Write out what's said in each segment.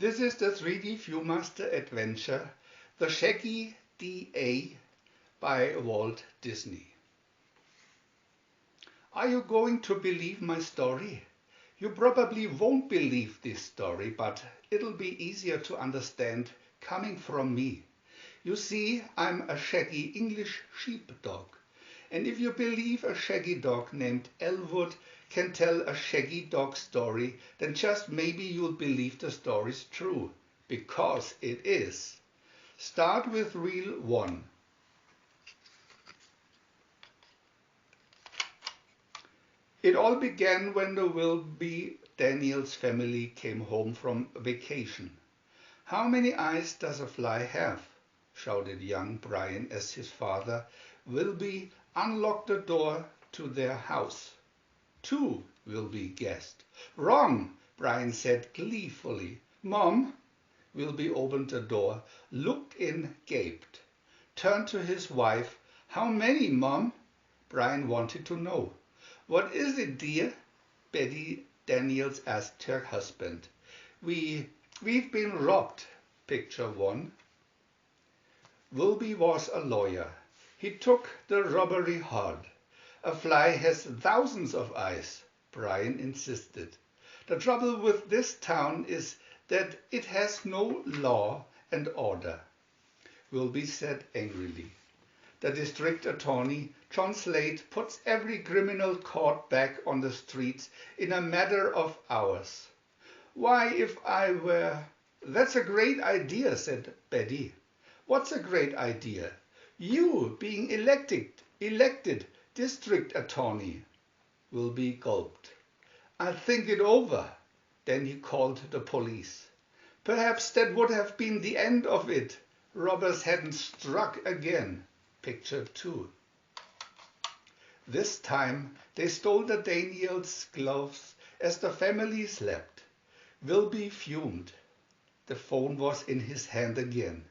This is the 3D VIEW-MASTER adventure, The Shaggy D.A. by Walt Disney. Are you going to believe my story? You probably won't believe this story, but it'll be easier to understand coming from me. You see, I'm a shaggy English sheepdog. And if you believe a shaggy dog named Elwood can tell a shaggy dog story, then just maybe you'll believe the story's true, because it is. Start with reel 1. It all began when the Wilby Daniels family came home from vacation. How many eyes does a fly have? Shouted young Brian as his father, Wilby, unlocked the door to their house. 2, Wilby guessed. Wrong, Brian said gleefully. Mom? Wilby opened the door, looked in, gaped. Turned to his wife. How many, Mom? Brian wanted to know. What is it, dear? Betty Daniels asked her husband. We've been robbed. Picture 1. Wilby was a lawyer. He took the robbery hard. A fly has thousands of eyes, Brian insisted. The trouble with this town is that it has no law and order, Wilby said angrily. The district attorney, John Slade, puts every criminal caught back on the streets in a matter of hours. Why, if I were... That's a great idea, said Betty. What's a great idea? You being elected district attorney. Wilby gulped. I'll think it over. Then he called the police. Perhaps that would have been the end of it. Robbers hadn't struck again. Picture 2. This time they stole the Daniels' gloves as the family slept. Wilby fumed. The phone was in his hand again.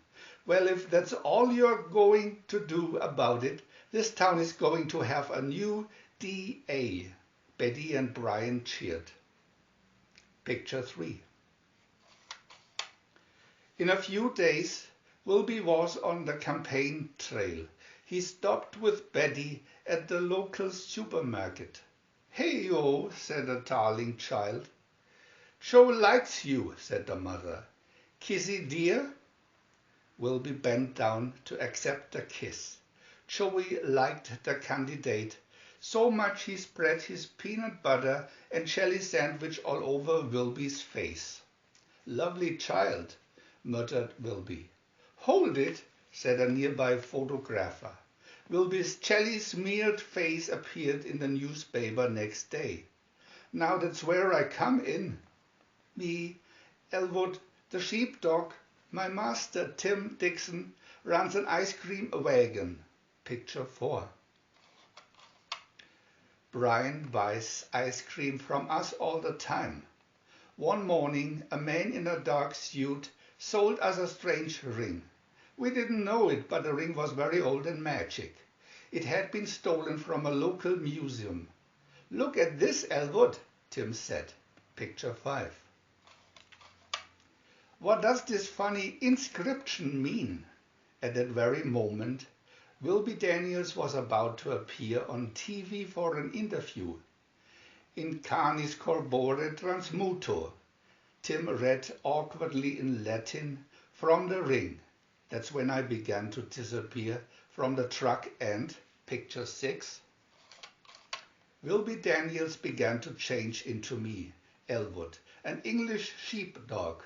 Well, if that's all you're going to do about it, this town is going to have a new DA. Betty and Brian cheered. Picture 3. In a few days, Wilby was on the campaign trail. He stopped with Betty at the local supermarket. Hey-yo, said a darling child. Joe likes you, said the mother. Kissy dear? Wilby bent down to accept the kiss. Joey liked the candidate so much he spread his peanut butter and jelly sandwich all over Wilby's face. Lovely child, muttered Wilby. Hold it, said a nearby photographer. Wilby's jelly-smeared face appeared in the newspaper next day. Now that's where I come in. Me, Elwood, the sheepdog, my master, Tim Dixon, runs an ice cream wagon. Picture 4. Brian buys ice cream from us all the time. One morning, a man in a dark suit sold us a strange ring. We didn't know it, but the ring was very old and magic. It had been stolen from a local museum. Look at this, Elwood, Tim said. Picture 5. What does this funny inscription mean? At that very moment, Wilby Daniels was about to appear on TV for an interview. In canis corpore transmuto, Tim read awkwardly in Latin from the ring. That's when I began to disappear from the truck and, picture 6, Wilby Daniels began to change into me, Elwood, an English sheepdog.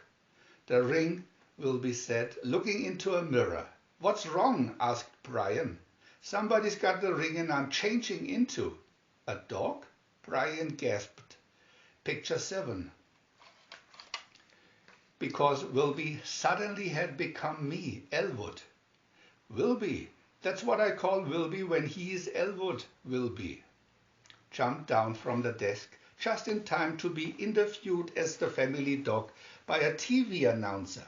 The ring, Wilby said, looking into a mirror. What's wrong? Asked Brian. Somebody's got the ring and I'm changing into. A dog? Brian gasped. Picture 7. Because Wilby suddenly had become me, Elwood. Wilby, that's what I call Wilby when he is Elwood, Wilby. Jumped down from the desk just in time to be interviewed as the family dog by a TV announcer.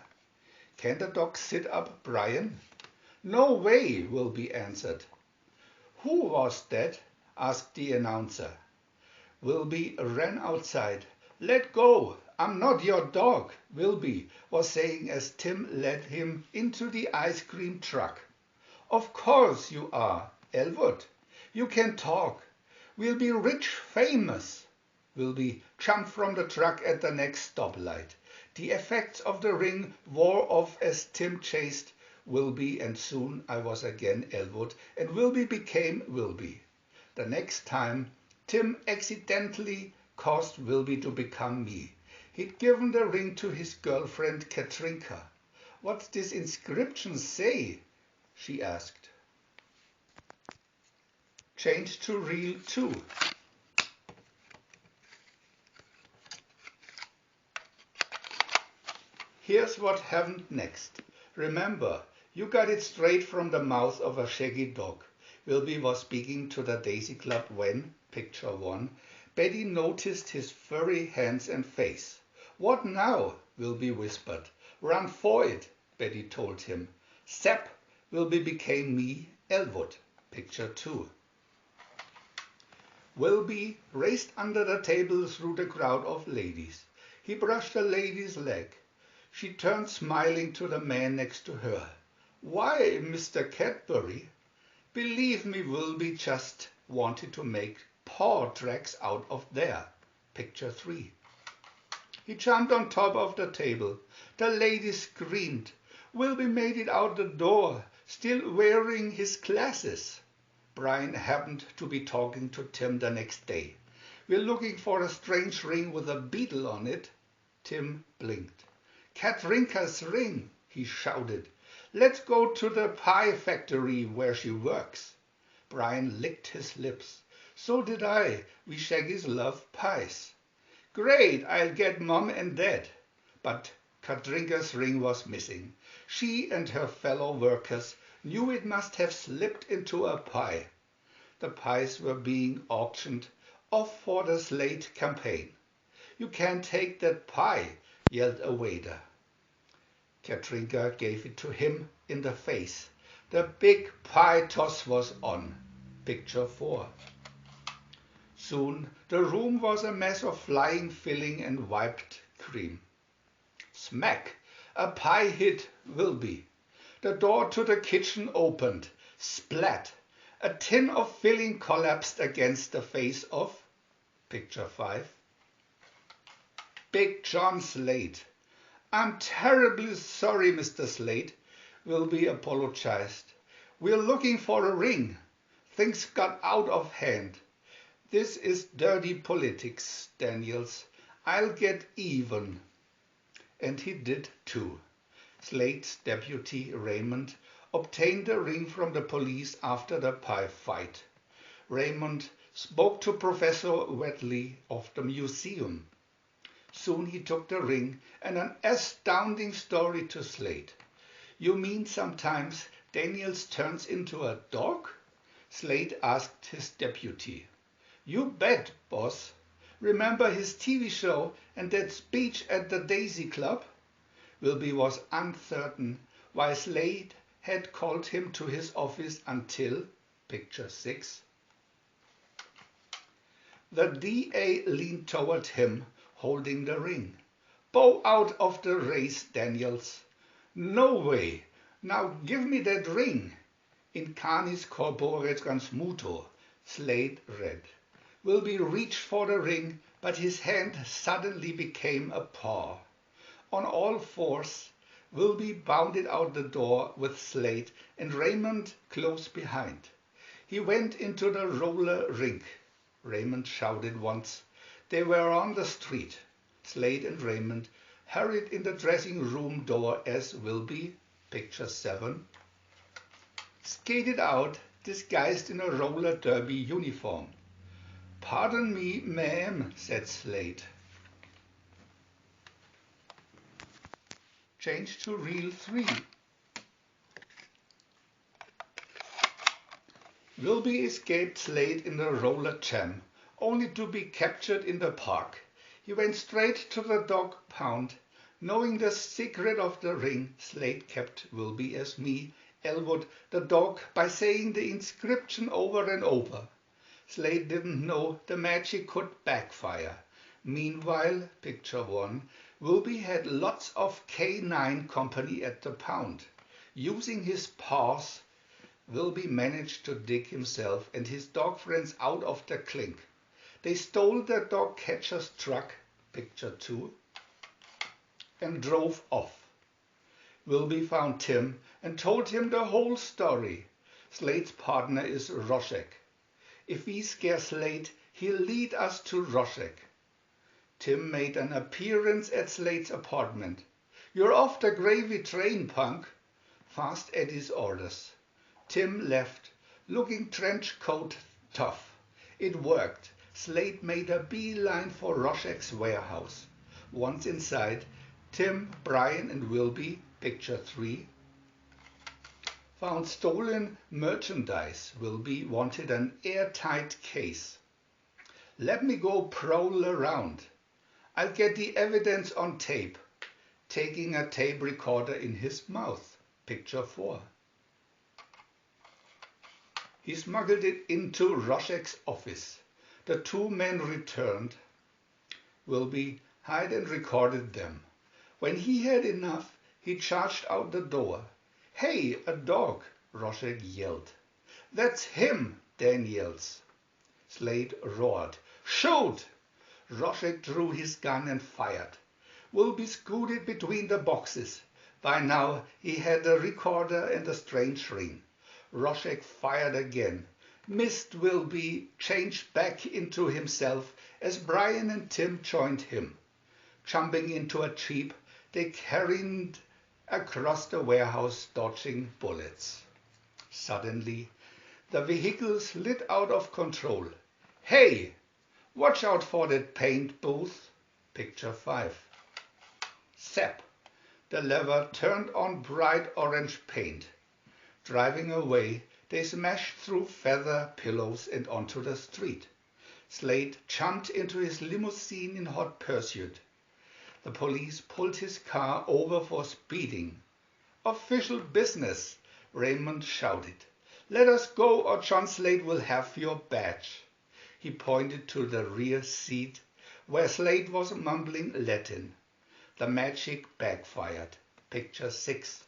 Can the dog sit up, Brian? No way, Wilby answered. Who was that? Asked the announcer. Wilby ran outside. Let go, I'm not your dog, Wilby was saying as Tim led him into the ice cream truck. Of course you are, Elwood. You can talk. We'll be rich famous. Wilby jumped from the truck at the next stoplight. The effects of the ring wore off as Tim chased Wilby, and soon I was again Elwood, and Wilby became Wilby. The next time, Tim accidentally caused Wilby to become me. He'd given the ring to his girlfriend Katrinka. What's this inscription say? She asked. Change to reel 2. Here's what happened next. Remember, you got it straight from the mouth of a shaggy dog. Wilby was speaking to the Daisy Club when, picture 1, Betty noticed his furry hands and face. What now? Wilby whispered. Run for it, Betty told him. Zap, Wilby became me, Elwood, picture 2. Wilby raced under the table through the crowd of ladies. He brushed a lady's leg. She turned smiling to the man next to her. Why, Mr. Cadbury? Believe me, Wilby just wanted to make paw tracks out of there. Picture 3. He jumped on top of the table. The lady screamed. Wilby made it out the door, still wearing his glasses. Brian happened to be talking to Tim the next day. We're looking for a strange ring with a beetle on it. Tim blinked. Katrinka's ring, he shouted. Let's go to the pie factory where she works. Brian licked his lips. So did I. We Shaggies love pies. Great, I'll get Mom and Dad. But Katrinka's ring was missing. She and her fellow workers knew it must have slipped into a pie. The pies were being auctioned off for the Slate campaign. You can't take that pie, yelled a waiter. Katrinka gave it to him in the face. The big pie toss was on. Picture 4. Soon the room was a mess of flying filling and wiped cream. Smack! A pie hit Wilby. The door to the kitchen opened. Splat! A tin of filling collapsed against the face of picture 5. Big John Slate. I'm terribly sorry, Mr. Slate, Wilby apologized. We're looking for a ring. Things got out of hand. This is dirty politics, Daniels. I'll get even. And he did too. Slate's deputy, Raymond, obtained the ring from the police after the pie fight. Raymond spoke to Professor Wheatley of the museum. Soon he took the ring and an astounding story to Slate. You mean sometimes Daniels turns into a dog? Slate asked his deputy. You bet, boss. Remember his TV show and that speech at the Daisy Club? Wilby was uncertain why Slate had called him to his office until picture 6. The DA leaned toward him, holding the ring. Bow out of the race, Daniels. No way. Now give me that ring. In canis corpore transmuto, Slate read. Wilby reached for the ring, but his hand suddenly became a paw. On all fours, Wilby bounded out the door with Slate and Raymond close behind. He went into the roller rink. Raymond shouted once. They were on the street. Slate and Raymond hurried in the dressing room door as Wilby, picture 7, skated out disguised in a roller derby uniform. Pardon me, ma'am, said Slate. Change to reel 3. Wilby escaped Slate in the roller jam, only to be captured in the park. He went straight to the dog pound. Knowing the secret of the ring, Slate kept Wilby as me, Elwood, the dog, by saying the inscription over and over. Slate didn't know the magic could backfire. Meanwhile, picture 1, Wilby had lots of canine company at the pound. Using his paws, Wilby managed to dig himself and his dog friends out of the clink. They stole the dog catcher's truck, picture 2, and drove off. Wilby found Tim and told him the whole story. Slade's partner is Roshek. If we scare Slade, he'll lead us to Roshek. Tim made an appearance at Slade's apartment. "You're off the gravy train, punk." Fast Eddie's orders. Tim left, looking trench coat tough. It worked. Slade made a beeline for Roshek's warehouse. Once inside, Tim, Brian and Wilby, picture 3, found stolen merchandise. Wilby wanted an airtight case. "Let me go prowl around. I'll get the evidence on tape." Taking a tape recorder in his mouth, picture 4. He smuggled it into Roshek's office. The two men returned. Wilby hid and recorded them. When he had enough, he charged out the door. "Hey, a dog!" Roshek yelled. "That's him!" Dan yells. Slade roared. "Shoot!" Roshek drew his gun and fired. Wilby scooted between the boxes. By now he had a recorder and a strange ring. Roshek fired again. Missed Wilby, changed back into himself as Brian and Tim joined him. Jumping into a jeep, they carried across the warehouse, dodging bullets. Suddenly, the vehicle slid out of control. "Hey! Watch out for that paint booth." Picture 5. Zap! The lever turned on bright orange paint. Driving away, they smashed through feather pillows and onto the street. Slade jumped into his limousine in hot pursuit. The police pulled his car over for speeding. "Official business," Raymond shouted. "Let us go or John Slade will have your badge." He pointed to the rear seat where Slade was mumbling Latin. The magic backfired. Picture 6.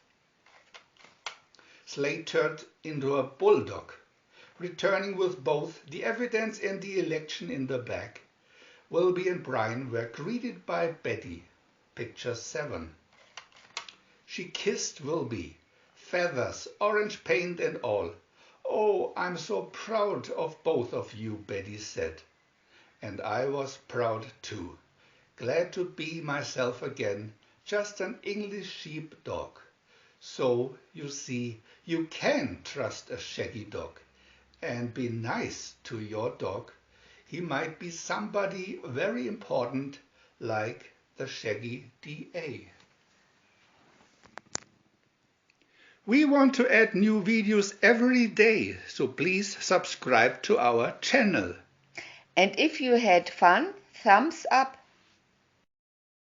Slade turned into a bulldog, returning with both the evidence and the election in the bag. Wilby and Brian were greeted by Betty. Picture 7. She kissed Wilby. Feathers, orange paint and all. "Oh, I'm so proud of both of you," Betty said. And I was proud too. Glad to be myself again, just an English sheepdog. So, you see, you can trust a shaggy dog. And be nice to your dog. He might be somebody very important, like the Shaggy D.A. We want to add new videos every day, so please subscribe to our channel. And if you had fun, thumbs up.